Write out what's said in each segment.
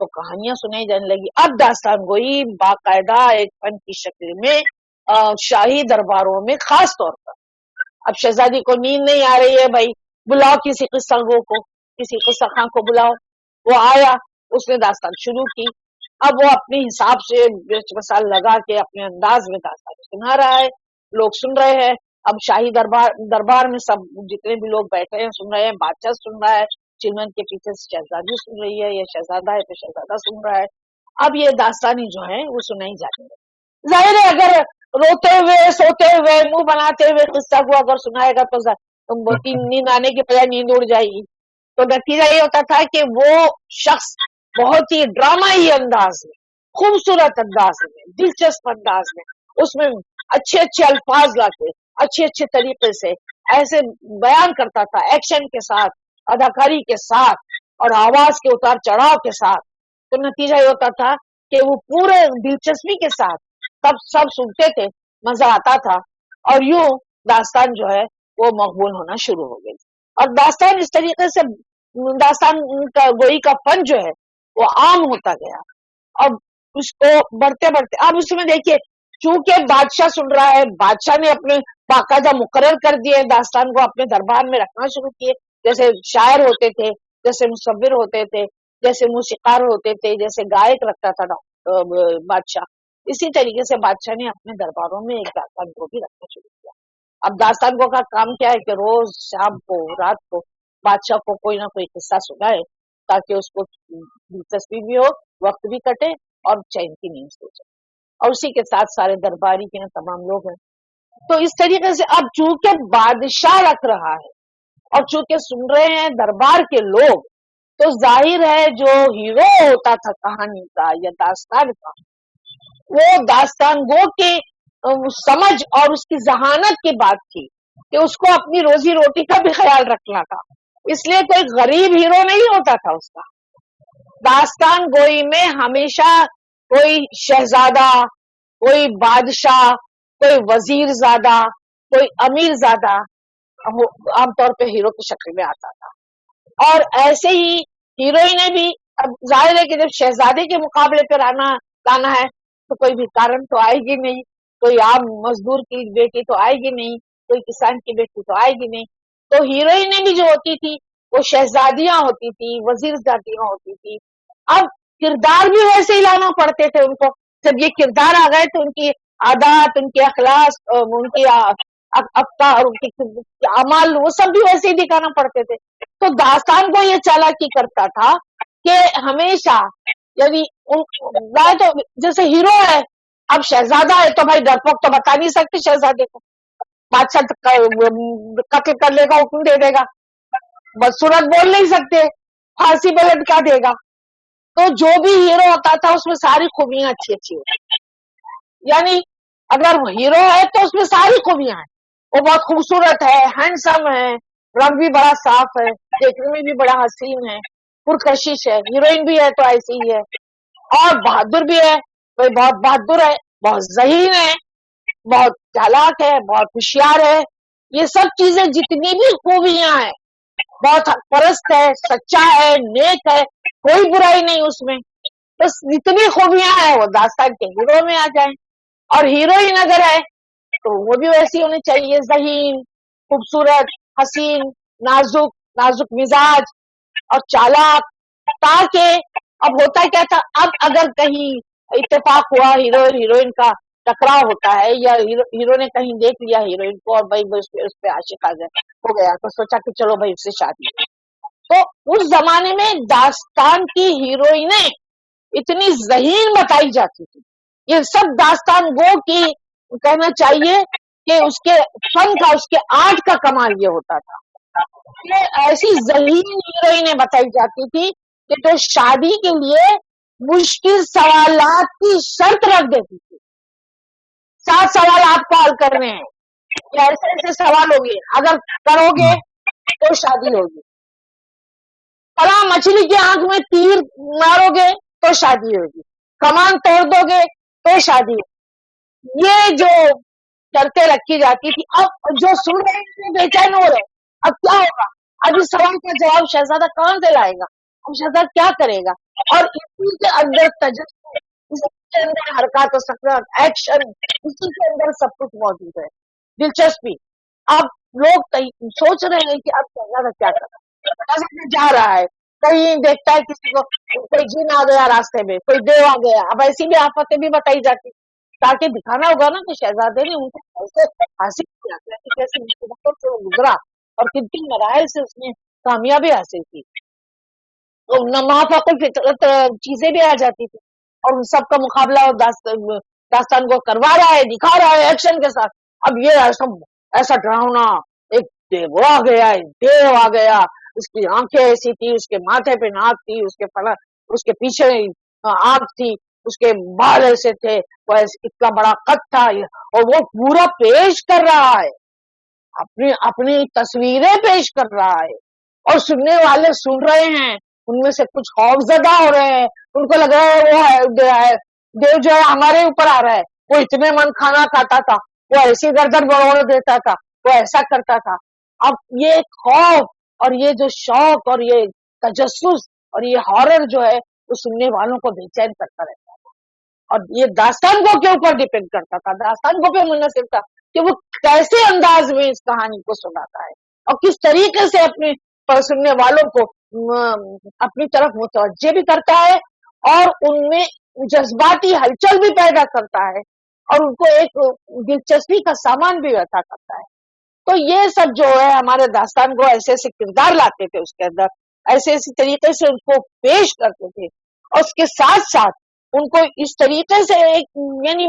تو کہانیاں سنائی جانے لگی. اب داستان گوئی باقاعدہ ایک فن کی شکل میں شاہی درباروں میں خاص طور پر. اب شہزادی کو نیند نہیں آ رہی ہے، بھائی بلاؤ کسی قصہ گو کو، کسی قصہ خاں کو بلاؤ. وہ آیا، اس نے داستان شروع کی. اب وہ اپنے حساب سے مرچ مسال لگا کے اپنے انداز میں داستان سنا رہا ہے، لوگ سن رہے ہیں. اب شاہی دربار میں سب جتنے بھی لوگ بیٹھے ہیں سن رہے ہیں، بادشاہ سن رہا ہے، چلمن کے پیچھے شہزادی سن رہی ہے، یا شہزادہ ہے تو شہزادہ سن رہا ہے. اب یہ داستانی جو ہے وہ سنائی جاتی ہے. ظاہر ہے اگر روتے ہوئے سوتے ہوئے منہ بناتے ہوئے قصہ کو اگر سنائے گا تو نیند آنے کی بجائے نیند اڑ جائے گی. تو نتیجہ یہ ہوتا تھا کہ وہ شخص بہت ہی ڈرامائی انداز میں، خوبصورت انداز میں، دلچسپ انداز میں، اس میں اچھے اچھے الفاظ لاتے اچھے اچھے طریقے سے ایسے بیان کرتا تھا، ایکشن کے ساتھ، اداکاری کے ساتھ اور آواز کے اتار چڑھاؤ کے ساتھ. تو نتیجہ یہ ہوتا تھا کہ وہ پورے دلچسپی کے ساتھ سب سنتے تھے، مزہ آتا تھا، اور یوں داستان جو ہے وہ مقبول ہونا شروع ہو گئی. اور داستان اس طریقے سے، داستان کا گوئی کا فن جو ہے وہ عام ہوتا گیا. اب اس کو بڑھتے بڑھتے اب اس میں دیکھیے، چونکہ بادشاہ سن رہا ہے، بادشاہ نے اپنے باقاعدہ مقرر کر دیے داستان کو اپنے دربار میں رکھنا شروع کیے. جیسے شاعر ہوتے تھے، جیسے مصور ہوتے تھے، جیسے موسیقار ہوتے تھے، جیسے گائک رکھتا تھا بادشاہ، اسی طریقے سے بادشاہ نے اپنے درباروں میں ایک داستان کو بھی رکھنا شروع کیا. اب داستان کو کا کام کیا ہے کہ روز شام کو، رات کو بادشاہ کو کوئی نہ کوئی قصہ سنائے تاکہ اس کو دلچسپی بھی ہو، وقت بھی کٹے اور چین کی نیند سو جائے، اور اسی کے ساتھ سارے درباری کے تمام لوگ ہیں. تو اس طریقے سے اب چونکہ بادشاہ رکھ رہا ہے اور چونکہ سن رہے ہیں دربار کے لوگ، تو ظاہر ہے جو ہیرو ہوتا تھا کہانی کا یا داستان کا، وہ داستان گو کے سمجھ اور اس کی ذہانت کی بات تھی کہ اس کو اپنی روزی روٹی کا بھی خیال رکھنا تھا. اس لیے کوئی غریب ہیرو نہیں ہوتا تھا اس کا. داستان گوئی میں ہمیشہ کوئی شہزادہ، کوئی بادشاہ، کوئی وزیر زادہ، کوئی امیر زادہ عام طور پہ ہیرو کی شکل میں آتا تھا. اور ایسے ہی ہیروئنیں بھی، اب ظاہر ہے کہ جب شہزادے کے مقابلے پہ لانا ہے تو کوئی بھی کارن تو آئے گی نہیں، کوئی عام مزدور کی بیٹی تو آئے گی نہیں، کوئی کسان کی بیٹی تو آئے گی نہیں. تو ہیروئنیں بھی جو ہوتی تھی وہ شہزادیاں ہوتی تھی، وزیر زادیاں ہوتی تھی. اب کردار بھی ویسے ہی لانا پڑتے تھے ان کو. جب یہ کردار آ گئے تو ان کی عادات، ان کے اخلاق، ان کی افکار، ان کے اعمال، وہ سب بھی ویسے ہی دکھانا پڑتے تھے. تو داستان کو یہ چالاکی کرتا تھا کہ ہمیشہ، یعنی تو جیسے ہیرو ہے، اب شہزادہ ہے تو بھائی ڈرپوک تو بتا نہیں سکتے شہزادے کو، بادشاہ قتل کر لے گا، حکم دے دے گا، بدصورت بول نہیں سکتے، پھانسی پہ لٹکا دے گا. تو جو بھی ہیرو ہوتا تھا اس میں ساری خوبیاں اچھی اچھی ہوتی، یعنی اگر وہ ہیرو ہے تو اس میں ساری خوبیاں ہیں. وہ بہت خوبصورت ہے، ہینڈسم ہے، رنگ بھی بڑا صاف ہے، دیکھنے میں بھی بڑا حسین ہے، پرکشش ہے. ہیروئن بھی ہے تو ایسی ہی ہے، اور بہادر بھی ہے، کوئی بہت بہادر ہے، بہت ذہین ہے، بہت چالاک ہے، بہت ہوشیار ہے. یہ سب چیزیں جتنی بھی خوبیاں ہیں، بہت حق پرست ہے، سچا ہے، نیک ہے، کوئی برائی نہیں اس میں. بس جتنی خوبیاں ہیں وہ داستان کے ہیرو میں آ جائیں. اور ہیروئن اگر ہے تو وہ بھی ویسی ہونی چاہیے، ذہین، خوبصورت، حسین، نازک مزاج اور چالاک. تاکہ اب ہوتا کیا تھا، اب اگر کہیں اتفاق ہوا، ہیرو ہیروئن کا ٹکراؤ ہوتا ہے، یا ہیرو نے کہیں دیکھ لیا ہیروئن کو اور بھائی اس پہ عاشق آ گئے، ہو گیا، تو سوچا کہ چلو بھائی اس سے شادی. تو اس زمانے میں داستان کی ہیروئنیں اتنی ذہین بتائی جاتی تھی. یہ سب داستان گو کی کہنا چاہیے کہ اس کے فن کا، اس کے آرٹ کا کمال یہ ہوتا تھا کہ ایسی ذہین ہیروئنیں بتائی جاتی تھی کہ جو شادی کے لیے مشکل سوالات کی شرط رکھ دیتی تھی. 7 سوال آپ کو حل کرنے ہیں کہ ایسے ایسے سوال ہوگی، اگر کرو گے تو شادی ہوگی، فلاں مچھلی کی آنکھ میں تیر مارو گے تو شادی ہوگی، کمان توڑ دو گے تو شادی ہوگی. یہ جو شرطیں رکھی جاتی تھی، اب جو سن رہے ہیں بے چین ہو رہے، اب کیا ہوگا، اب اس سوال کا جواب شہزادہ کہاں سے لائے گا؟ اب شہزاد کیا کرے گا؟ اور اسی کے اندر تجسس، اسی کے اندر حرکات و سکنات، ایکشن، اسی کے اندر سب کچھ موجود ہے، دلچسپی. اب لوگ سوچ رہے ہیں کہ اب شہزادہ کیا کر رہا ہے، جا رہا ہے کہیں دیکھتا ہے کسی کو، کوئی جن آ گیا راستے میں، کوئی دیو آ گیا. اب ایسی بھی آفتیں بھی بتائی جاتی تاکہ دکھانا ہوگا نا کہ شہزادے نے ان کو کیسے حاصل کیا، کیسے کیسے مصیبتوں سے وہ گزرا اور کن کن مراحل سے اس نے کامیابی حاصل کی. تو نمافق الفطرت چیزیں بھی آ جاتی تھی اور ان سب کا مقابلہ داستان کو کروا رہا ہے، دکھا رہا ہے ایکشن کے ساتھ. اب یہ ایسا ڈراؤنا ایک وہ آ گیا، دیو آ گیا، اس کی آنکھیں ایسی تھی، اس کے ماتھے پہ ناک تھی، اس کے پیچھے آنکھ تھی، اس کے بال ایسے تھے، وہ اتنا بڑا قد تھا، اور وہ پورا پیش کر رہا ہے، اپنی تصویریں پیش کر رہا ہے، اور سننے والے سن رہے ہیں، ان میں سے کچھ خوف زدہ ہو رہے ہیں، ان کو لگ رہا ہے وہ دیو جو ہے ہمارے اوپر آ رہا ہے، وہ اتنے من کھانا کھاتا تھا، وہ ایسی گردن بڑوڑ دیتا تھا، وہ ایسا کرتا تھا. اب یہ خوف اور یہ جو شوق اور یہ تجسس اور یہ ہارر جو ہے وہ سننے والوں کو بے چین کرتا رہتا تھا. اور یہ داستان گو کے اوپر ڈیپینڈ کرتا تھا، داستان گو پہ منحصر تھا کہ وہ کیسے انداز میں اس کہانی کو سناتا ہے اور کس طریقے سے اپنے سننے والوں کو اپنی طرف متوجہ بھی کرتا ہے اور ان میں جذباتی ہلچل بھی پیدا کرتا ہے اور ان کو ایک دلچسپی کا سامان بھی عطا کرتا ہے. تو یہ سب جو ہے ہمارے داستان کو ایسے ایسے کردار لاتے تھے، اس کے اندر ایسے ایسے طریقے سے ان کو پیش کرتے تھے، اور اس کے ساتھ ساتھ ان کو اس طریقے سے یعنی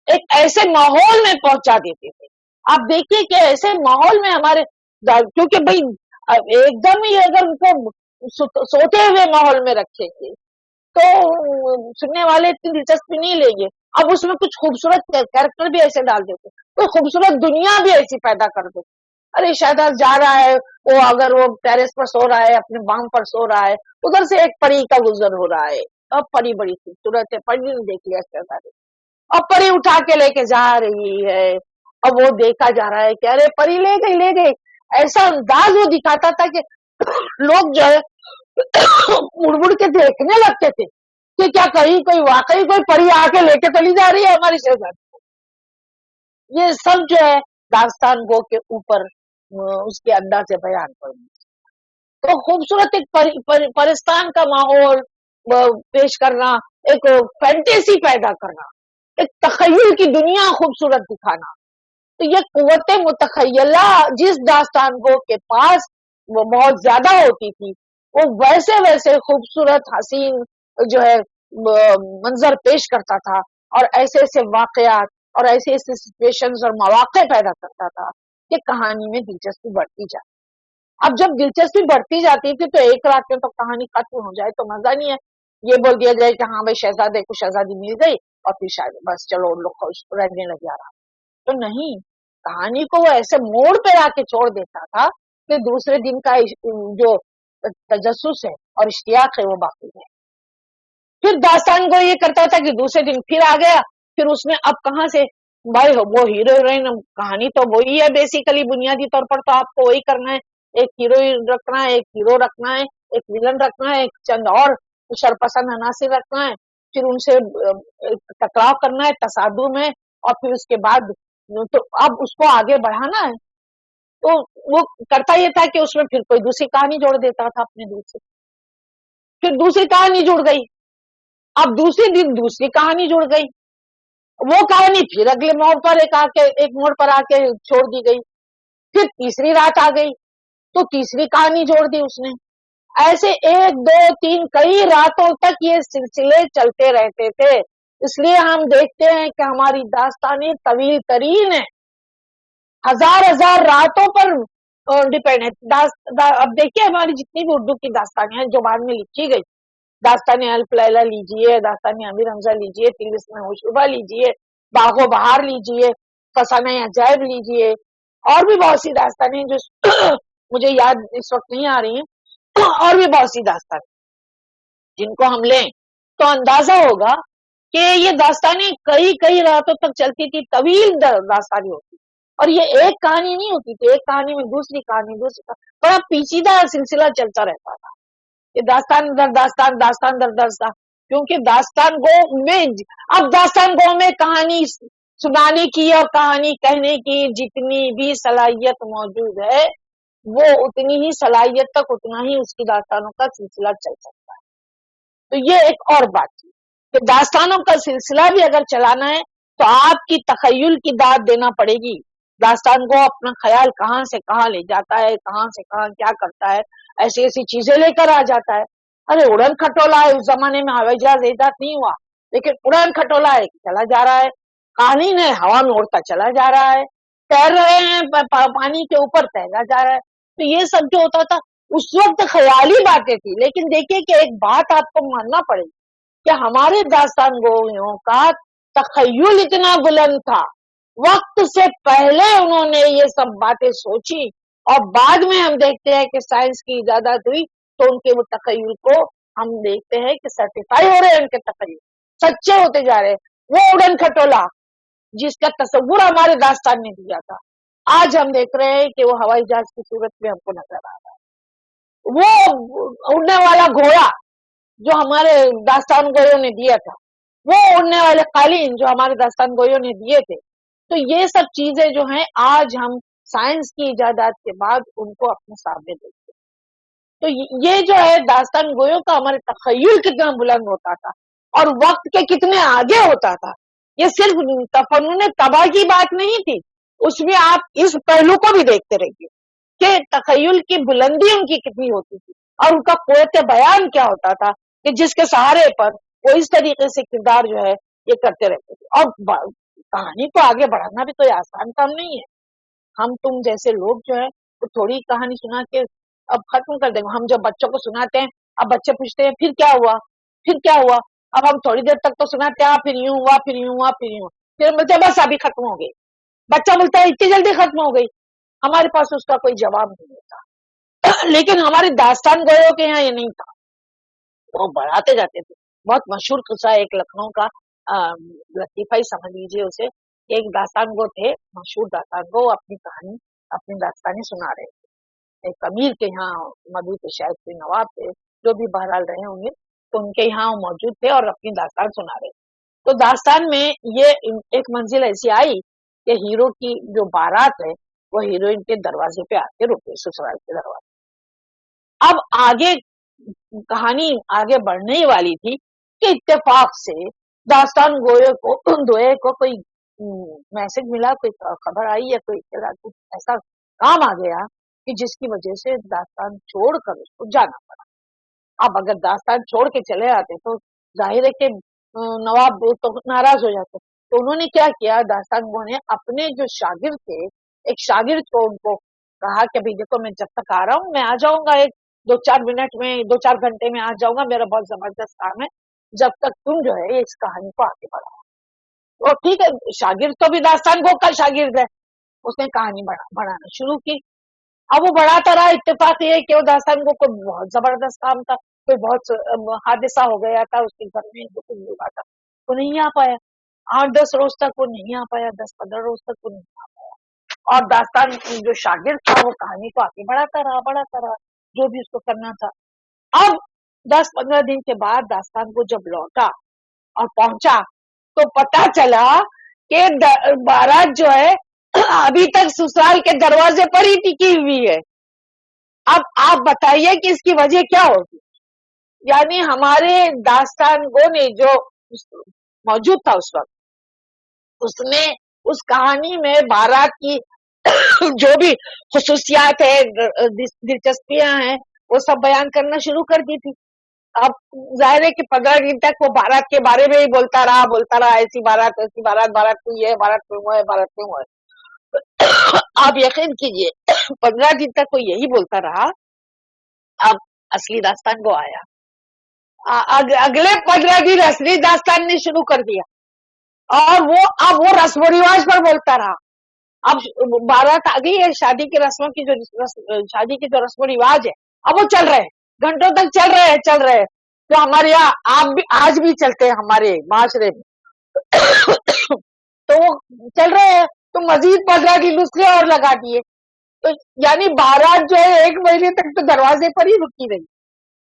ایک ایسے ماحول میں پہنچا دیتے تھے. آپ دیکھیے کہ ایسے ماحول میں ہمارے، کیونکہ بھائی ایک دم ہی اگر ان کو سوتے ہوئے ماحول میں رکھیں گے تو سننے والے اتنی دلچسپی نہیں لیں گے. اب اس میں کچھ خوبصورت کیریکٹر بھی ایسے ڈال دیتے، کوئی خوبصورت دنیا بھی ایسی پیدا کر دیتے. ارے شہزاد جا رہا ہے، وہ اگر وہ ٹیرس پر سو رہا ہے، اپنے بام پر سو رہا ہے، ادھر سے ایک پری کا گزر ہو رہا ہے، اب پری بڑی خوبصورت ہے، پری نے دیکھ لیا شہزادے، اب پری اٹھا کے لے کے جا رہی ہے. اب وہ دیکھا جا رہا ہے کہ ارے پری لے گئی. ایسا انداز وہ دکھاتا تھا کہ لوگ جو ہے مڑ مڑ کے دیکھنے لگتے تھے کہ کیا کہیں کوئی واقعی کوئی پری آ کے لے کے چلی جا رہی ہے ہماری شہزادی کو. یہ سب جو ہے داستان گو کے اوپر اس کے انداز سے بیان کروں. تو خوبصورت ایک پرستان کا ماحول پیش کرنا، ایک فینٹیسی پیدا کرنا، ایک تخیل کی دنیا خوبصورت دکھانا. تو یہ قوت متخیلہ جس داستان گو کے پاس وہ بہت زیادہ ہوتی تھی، وہ ویسے ویسے خوبصورت حسین جو ہے منظر پیش کرتا تھا اور ایسے ایسے واقعات اور ایسے ایسے سچویشنز اور مواقع پیدا کرتا تھا کہ کہانی میں دلچسپی بڑھتی جاتی. اب جب دلچسپی بڑھتی جاتی تھی تو ایک رات میں تو کہانی ختم ہو جائے تو مزہ نہیں ہے. یہ بول دیا جائے کہ ہاں بھائی شہزادے کو شہزادی مل گئی اور پھر شاید بس چلو ان لوگ خوش رہنے لگ جا رہا. تو نہیں، کہانی کو وہ ایسے موڑ پہ آ کے چھوڑ دیتا تھا کہ دوسرے دن کا جو تجسس ہے اور اشتیاق ہے وہ باقی ہے. پھر داستان کو یہ کرتا تھا کہ دوسرے دن پھر آ گیا، پھر اس میں اب کہاں سے بھائی وہ ہیرو ہیروئن، کہانی تو وہی ہے بیسیکلی، بنیادی طور پر تو آپ کو وہی کرنا ہے، ایک ہیروئن رکھنا ہے، ایک ہیرو رکھنا ہے، ایک ولن رکھنا ہے، ایک چند اور شرپسند عناصر رکھنا ہے، پھر ان سے ٹکراؤ کرنا ہے تصادم ہے، اور پھر اس کے بعد تو اب اس کو آگے بڑھانا ہے. تو وہ کرتا یہ تھا کہ اس میں پھر کوئی دوسری کہانی جوڑ دیتا تھا اپنے دل سے، پھر دوسری کہانی جڑ گئی، اب دوسری دن دوسری کہانی جڑ گئی، وہ کہانی پھر اگلے موڑ پر ایک موڑ پر آ کے چھوڑ دی گئی، پھر تیسری رات آ گئی تو تیسری کہانی جوڑ دی اس نے. ایسے 1 2 3 کئی راتوں تک یہ سلسلے چلتے رہتے تھے. اس لیے ہم دیکھتے ہیں کہ ہماری داستانیں طویل ترین ہیں، ہزار راتوں پر ڈیپینڈ ہے. اب دیکھیے ہماری جتنی بھی اردو کی داستانیں ہیں جو بعد میں لکھی گئی، داستان الف لیلہ لیجئے، داستان امیر حمزہ لیجئے، طلسم ہوشربا لیجئے، باغ و بہار لیجئے، فسانہ عجائب لیجئے، اور بھی بہت سی داستانیں جو مجھے یاد اس وقت نہیں آ رہی ہیں، اور بھی بہت سی داستانیں جن کو ہم لیں تو اندازہ ہوگا کہ یہ داستانیں کئی راتوں تک چلتی تھی، طویل داستانیں ہوتی، اور یہ ایک کہانی نہیں ہوتی تھی، ایک کہانی میں دوسری کہانی بڑا پیچیدہ سلسلہ چلتا رہتا تھا. کہ داستان در داستان، داستان در داستان، کیونکہ داستان گو میں، اب داستان گو میں کہانی سنانے کی اور کہانی کہنے کی جتنی بھی صلاحیت موجود ہے، وہ اتنی ہی صلاحیت تک اتنا ہی اس کی داستانوں کا سلسلہ چل سکتا ہے. تو یہ ایک اور بات تھی کہ داستانوں کا سلسلہ بھی اگر چلانا ہے تو آپ کی تخیل کی داد دینا پڑے گی. داستان کو اپنا خیال کہاں سے کہاں لے جاتا ہے، کہاں سے کہاں کیا کرتا ہے، ایسی ایسی چیزیں لے کر آ جاتا ہے. ارے اڑن کھٹولا ہے، اس زمانے میں ہوائی جہاز ایجاد نہیں ہوا، لیکن اڑن کھٹولا ہے چلا جا رہا ہے، قالین ہے ہوا میں اڑتا چلا جا رہا ہے، تیر رہے ہیں پانی کے اوپر تیرا جا رہا ہے. تو یہ سب جو ہوتا تھا اس وقت خیالی باتیں تھی. لیکن دیکھیے کہ ایک بات آپ کو ماننا پڑے گی کہ ہمارے داستان گوئیوں کا تخیل اتنا بلند تھا، وقت سے پہلے انہوں نے یہ سب باتیں سوچی، اور بعد میں ہم دیکھتے ہیں کہ سائنس کی ایجادات ہوئی تو ان کے وہ تخیل کو ہم دیکھتے ہیں کہ سرٹیفائی ہو رہے ہیں، ان کے تخیل سچے ہوتے جا رہے ہیں. وہ اڑن کھٹولا جس کا تصور ہمارے داستان نے دیا تھا، آج ہم دیکھ رہے ہیں کہ وہ ہوائی جہاز کی صورت میں ہم کو نظر آ رہا ہے. وہ اڑنے والا گھوڑا جو ہمارے داستان گوئیوں نے دیا تھا، وہ اڑنے والے قالین جو ہمارے داستان گوئیوں نے دیے تھے. تو یہ سب چیزیں جو ہیں آج ہم سائنس کی ایجادات کے بعد ان کو اپنے سامنے دیکھتے ہیں. تو یہ جو ہے داستان گوئیوں کا ہمارے تخیل کتنا بلند ہوتا تھا اور وقت کے کتنے آگے ہوتا تھا. یہ صرف تفنن تباہ کی بات نہیں تھی، اس میں آپ اس پہلو کو بھی دیکھتے رہیے کہ تخیل کی بلندی ان کی کتنی ہوتی تھی اور ان کا قوت بیان کیا ہوتا تھا کہ جس کے سہارے پر وہ اس طریقے سے کردار جو ہے یہ کرتے رہتے تھے. اور کہانی کو آگے بڑھانا بھی کوئی آسان کام نہیں ہے. ہم تم جیسے لوگ جو ہے وہ تھوڑی کہانی سنا کے اب ختم کر دیں گے. ہم جب بچوں کو سناتے ہیں، اب بچے پوچھتے ہیں پھر کیا ہوا، پھر کیا ہوا، اب ہم تھوڑی دیر تک تو سناتے ہیں پھر یوں ہوا، پھر یوں ہوا، پھر یوں ہوا، پھر بولتے بس ابھی ختم ہو گئی. بچہ بولتا ہے اتنی جلدی ختم ہو گئی، ہمارے پاس اس کا کوئی جواب نہیں ہوتا. لیکن ہمارے داستان گوئیوں کے یہاں یہ نہیں تھا، وہ بڑھاتے جاتے تھے. بہت مشہور قصہ ایک لکھنؤ کا لطیفہ ہی سمجھ لیجیے اسے، کہ ایک داستان گو تھے، مشہور داستان گو، اپنی کہانی اپنی داستانیں سنا رہے تھے. ایک امیر کے یہاں مدعو تھے، شاید کوئی نواب تھے، جو بھی بہرحال رہے ہوں گے، تو ان کے یہاں موجود تھے اور اپنی داستان سنا رہے تھے. تو داستان میں یہ ایک منزل ایسی آئی کہ ہیرو کی جو بارات ہے وہ ہیروئن کے دروازے پہ آ کے رکے، سسرال کے دروازے. اب آگے کہانی آگے بڑھنے ہی والی تھی کہ اتفاق سے داستان گوئے کو کوئی میسج ملا، کوئی خبر آئی یا کوئی ایسا کام آ گیا کہ جس کی وجہ سے داستان چھوڑ کر اس کو جانا پڑا. اب اگر داستان چھوڑ کے چلے آتے تو ظاہر ہے کہ نواب تو ناراض ہو جاتے. تو انہوں نے کیا کیا، داستان گو نے اپنے جو شاگرد تھے، ایک شاگرد کو ان کو کہا کہ بھائی دیکھو میں جب تک آ رہا ہوں میں آ جاؤں گا، ایک 2-4 منٹ میں 2-4 گھنٹے میں آ جاؤں گا، میرا بہت زبردست کام ہے، جب تک تم جو ہے اس کہانی کو آگے بڑھاؤ. تو ٹھیک ہے، شاگرد تو بھی داستان گو کا شاگرد ہے، اس نے کہانی بڑھانا شروع کی. اب وہ بڑھاتا رہا. اتفاق یہ کہ وہ داستان کو کوئی بہت زبردست کام تھا، کوئی بہت حادثہ ہو گیا تھا اس کے گھر میں، جو کچھ ہوا تھا وہ نہیں آ پایا. 8-10 روز تک وہ نہیں آ پایا، 10-15 روز تک وہ نہیں آ پایا. اور داستان جو شاگرد تھا وہ کہانی کو آگے بڑھاتا رہا جو بھی اس کو کرنا تھا. اب 10-15 دن کے بعد داستان کو جب لوٹا اور پہنچا تو پتا چلا کہ بارات جو ہے ابھی تک سسرال کے دروازے پر ہی ٹکی ہوئی ہے. اب آپ بتائیے کہ اس کی وجہ کیا ہوگی. یعنی ہمارے داستان گو نے جو موجود تھا اس وقت، اس نے اس کہانی میں بارات کی جو بھی خصوصیات ہے، دلچسپیاں ہیں، وہ سب بیان کرنا شروع کر دی تھی. اب ظاہر ہے کہ 15 دن تک وہ بارات کے بارے میں ہی بولتا رہا، ایسی بارات ویسی بارات، بارات کوئی ہے، بارات کیوں ہے، بارات کیوں ہے. آپ یقین کیجئے 15 دن تک وہ یہی بولتا رہا. اب اصلی داستان کو آیا، اگلے 15 دن اصلی داستان نے شروع کر دیا، اور وہ اب وہ رسم و رواج پر بولتا رہا. اب بارات آ گئی ہے، شادی کی رسموں کی شادی کے جو رسم و رواج ہے اب وہ چل رہے ہیں، گھنٹوں تک چل رہے ہیں جو ہمارے یہاں آپ بھی آج بھی چلتے ہیں ہمارے معاشرے میں. تو وہ چل رہے ہیں، تو مزید 15 دن دوسرے اور لگا دیے. تو یعنی بارات جو ہے 1 مہینے تک تو دروازے پر ہی رکی رہی.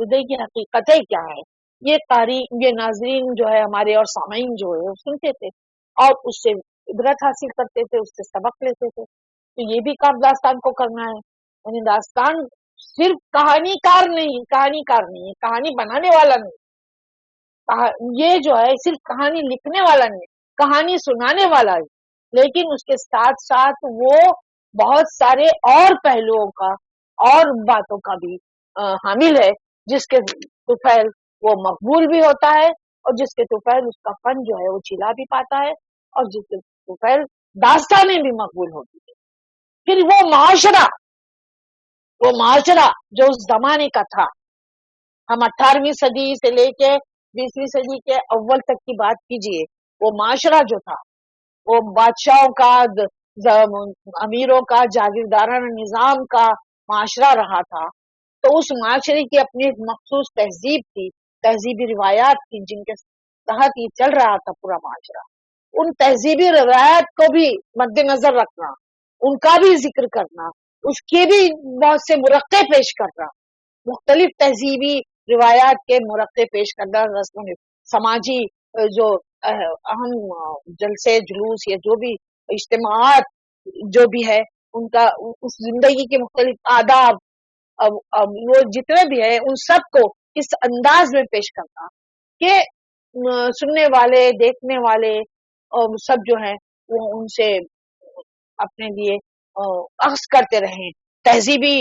ہردے کی حقیقتیں کیا ہے، یہ قاری، یہ ناظرین جو ہے ہمارے اور سامعین جو ہے وہ سنتے تھے اور اس سے عبرت حاصل کرتے تھے، اس سے سبق لیتے تھے. تو یہ بھی کام داستان کو کرنا ہے. یعنی داستان صرف کہانی کار نہیں، کہانی بنانے والا نہیں، یہ جو ہے صرف کہانی لکھنے والا نہیں، کہانی سنانے والا ہے، لیکن اس کے ساتھ ساتھ وہ بہت سارے اور پہلوؤں کا اور باتوں کا بھی حامل ہے، جس کے توفیل وہ مقبول بھی ہوتا ہے اور جس کے توفیل اس کا فن جو ہے وہ چلا بھی پاتا ہے اور جس کے توفیل داستانیں بھی مقبول ہوتی ہے. پھر وہ معاشرہ جو اس زمانے کا تھا، ہم 18ویں صدی سے لے کے 20ویں صدی کے اول تک کی بات کیجئے، وہ معاشرہ جو تھا وہ بادشاہوں کا، امیروں کا، جاگیردارانہ نظام کا معاشرہ رہا تھا. تو اس معاشرے کی اپنی ایک مخصوص تہذیب تھی، تہذیبی روایات تھی جن کے تحت یہ چل رہا تھا پورا معاشرہ. ان تہذیبی روایات کو بھی مد نظر رکھنا، ان کا بھی ذکر کرنا، اس کے بھی بہت سے مرقع پیش کرنا، مختلف تہذیبی روایات کے مرقع پیش کرنا، رسم سماجی جو اہم جلسے جلوس یا جو بھی اجتماعات جو بھی ہے ان کا، اس زندگی کے مختلف آداب، وہ جتنے بھی ہیں ان سب کو اس انداز میں پیش کرنا کہ سننے والے، دیکھنے والے سب جو ہیں وہ ان سے اپنے لیے اخذ کرتے رہیں، تہذیبی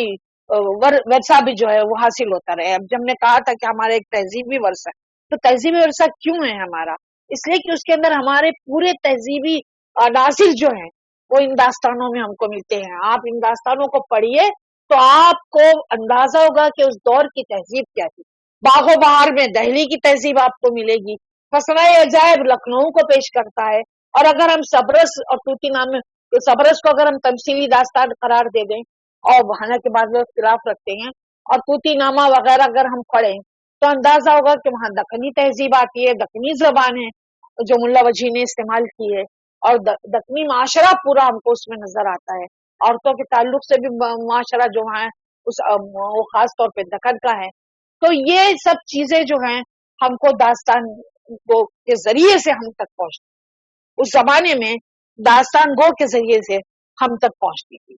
ورثہ بھی جو ہے وہ حاصل ہوتا رہے. اب جب نے کہا تھا کہ ہمارا ایک تہذیبی ورثہ ہے، تو تہذیبی ورثہ کیوں ہے ہمارا؟ اس لیے کہ اس کے اندر ہمارے پورے تہذیبی عناصر جو ہیں وہ ان داستانوں میں ہم کو ملتے ہیں. آپ ان داستانوں کو پڑھیے تو آپ کو اندازہ ہوگا کہ اس دور کی تہذیب کیا تھی. باغ و بہار میں دہلی کی تہذیب آپ کو ملے گی، خزانۂ عجائب لکھنؤ کو پیش کرتا ہے. اور اگر ہم صبرس اور طوطی نامے، صبرس کو اگر ہم تمثیلی داستان قرار دے دیں، اور حالانکہ بعض لوگ اختلاف رکھتے ہیں، اور طوطی نامہ وغیرہ اگر ہم پڑھیں تو اندازہ ہوگا کہ وہاں دکنی تہذیب آتی ہے، دکنی زبان ہے جو ملا وجیح نے استعمال کی ہے، اور دکنی معاشرہ پورا ہم کو اس میں نظر آتا ہے. عورتوں کے تعلق سے بھی معاشرہ جو ہے وہ خاص طور پہ دکن کا ہے. تو یہ سب چیزیں جو ہیں ہم کو داستان کے ذریعے سے ہم تک پہنچتی، اس زمانے میں داستان گو کے ذریعے سے ہم تک پہنچتی تھی.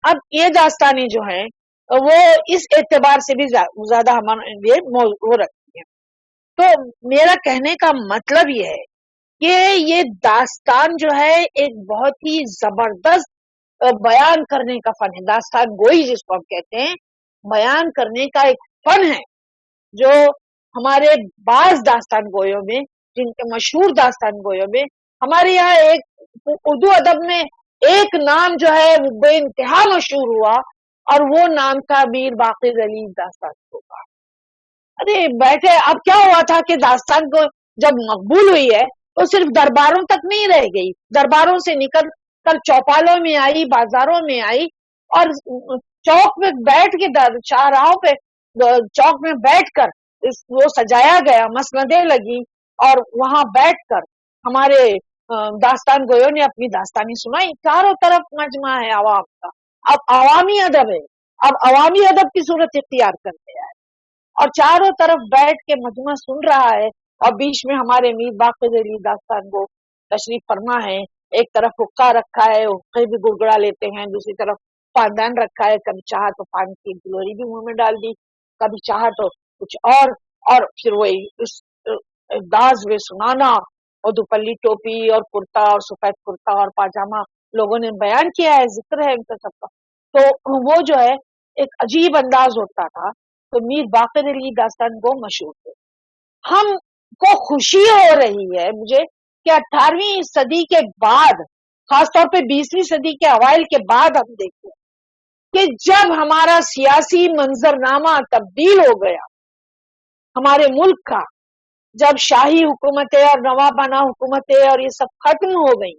اب یہ داستانیں جو ہیں وہ اس اعتبار سے بھی زیادہ ہمارے لیے موضوع رکھتی ہیں. تو میرا کہنے کا مطلب یہ ہے کہ یہ داستان جو ہے ایک بہت ہی زبردست بیان کرنے کا فن ہے. داستان گوئی جس کو ہم کہتے ہیں، بیان کرنے کا ایک فن ہے جو ہمارے بعض داستان گویوں میں، جن کے مشہور داستان گویوں میں، ہمارے یہاں ایک اردو ادب میں ایک نام جو ہے وہ بے انتہا مشہور ہوا اور وہ نام تھا میر باقر علی داستان گو کا. ارے بیٹھے، اب کیا ہوا تھا کہ داستان کو جب مقبول ہوئی ہے تو صرف درباروں تک نہیں رہ گئی، درباروں سے نکل کر چوپالوں میں آئی، بازاروں میں آئی، اور چوک میں بیٹھ کے چاراہوں پہ چوک میں بیٹھ کر وہ سجایا گیا، مسندیں لگی اور وہاں بیٹھ کر ہمارے داستان گویوں نے اپنی داستانی سنائی. چاروں طرف مجمع ہے عوام کا. اب عوامی ادب ہے، اب عوامی ادب کی صورت اختیار کر گیا ہے اور چاروں طرف بیٹھ کے مجمع سن رہا ہے، اور بیچ میں ہمارے میر باقر علی داستان گو تشریف فرما ہے. ایک طرف حقہ رکھا ہے، حقے بھی گڑگڑا لیتے ہیں، دوسری طرف پاندان رکھا ہے، کبھی چاہا تو پان کی گلوری بھی منہ میں ڈال دی، کبھی چاہا تو کچھ اور پھر وہی اس انداز میں سنانا، اور دوپلی ٹوپی اور کرتا اور سفید کرتا اور پاجامہ لوگوں نے بیان کیا ہے، ذکر ہے ان کا سب کا. تو وہ جو ہے ایک عجیب انداز ہوتا تھا. تو میر باقر علی داستان گو مشہور تھے. ہم کو خوشی ہو رہی ہے مجھے کہ 18ویں صدی کے بعد، خاص طور پہ 20ویں صدی کے اوائل کے بعد، ہم دیکھتے کہ جب ہمارا سیاسی منظرنامہ تبدیل ہو گیا ہمارے ملک کا، جب شاہی حکومتیں اور نوابانہ حکومتیں اور یہ سب ختم ہو گئی،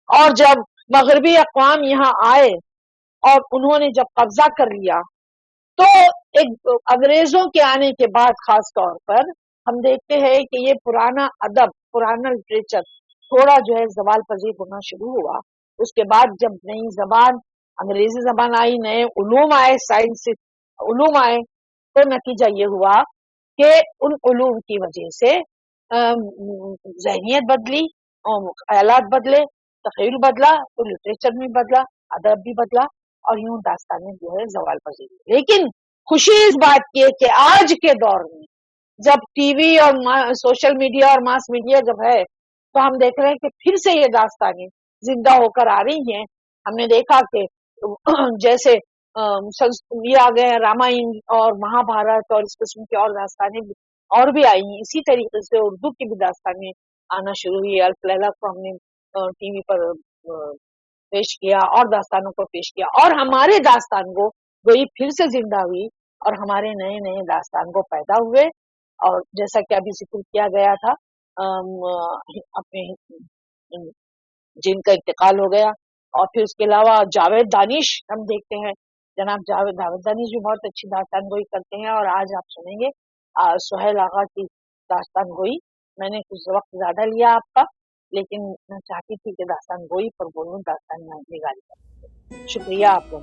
اور جب مغربی اقوام یہاں آئے اور انہوں نے جب قبضہ کر لیا، تو ایک انگریزوں کے آنے کے بعد خاص طور پر ہم دیکھتے ہیں کہ یہ پرانا ادب، پرانا لٹریچر تھوڑا جو ہے زوال پذیر ہونا شروع ہوا. اس کے بعد جب نئی زبان انگریزی زبان آئی، نئے علوم آئے، سائنس علوم آئے، تو نتیجہ یہ ہوا کہ ان علوم کی وجہ سے ذہنیت بدلی، خیالات بدلے، تخیل بدلا، تو لٹریچر بھی بدلا، ادب بھی بدلا، اور یوں داستانیں جو ہے زوال پذیر ہوئی۔ لیکن خوشی اس بات کی ہے کہ آج کے دور میں جب ٹی وی اور سوشل میڈیا اور ماس میڈیا جب ہے، تو ہم دیکھ رہے ہیں کہ پھر سے یہ داستانیں زندہ ہو کر آ رہی ہیں۔ ہم نے دیکھا کہ جیسے یہ آ گئے رامائن اور مہا بھارت اور اس قسم کی اور داستانیں اور بھی آئی ہیں، اسی طریقے سے اردو کی بھی داستانیں آنا شروع ہوئی۔ الف لیلا کو ہم نے ٹی وی پر پیش کیا اور داستانوں کو پیش کیا، اور ہمارے داستان کو گوئی پھر سے زندہ ہوئی، اور ہمارے نئے نئے داستان کو پیدا ہوئے۔ اور جیسا کہ ابھی ذکر کیا گیا تھا اپنے جن کا انتقال ہو گیا، اور پھر اس کے علاوہ جاوید دانش ہم دیکھتے ہیں، جناب جاوید دانش بھی بہت اچھی داستان گوئی کرتے ہیں، اور آج آپ سنیں گے سہیل آغا کی داستان گوئی۔ میں نے کچھ وقت زیادہ لیا آپ کا، لیکن میں چاہتی تھی کہ داستان گوئی پر بولوں، داستان نگاری۔ شکریہ آپ کو۔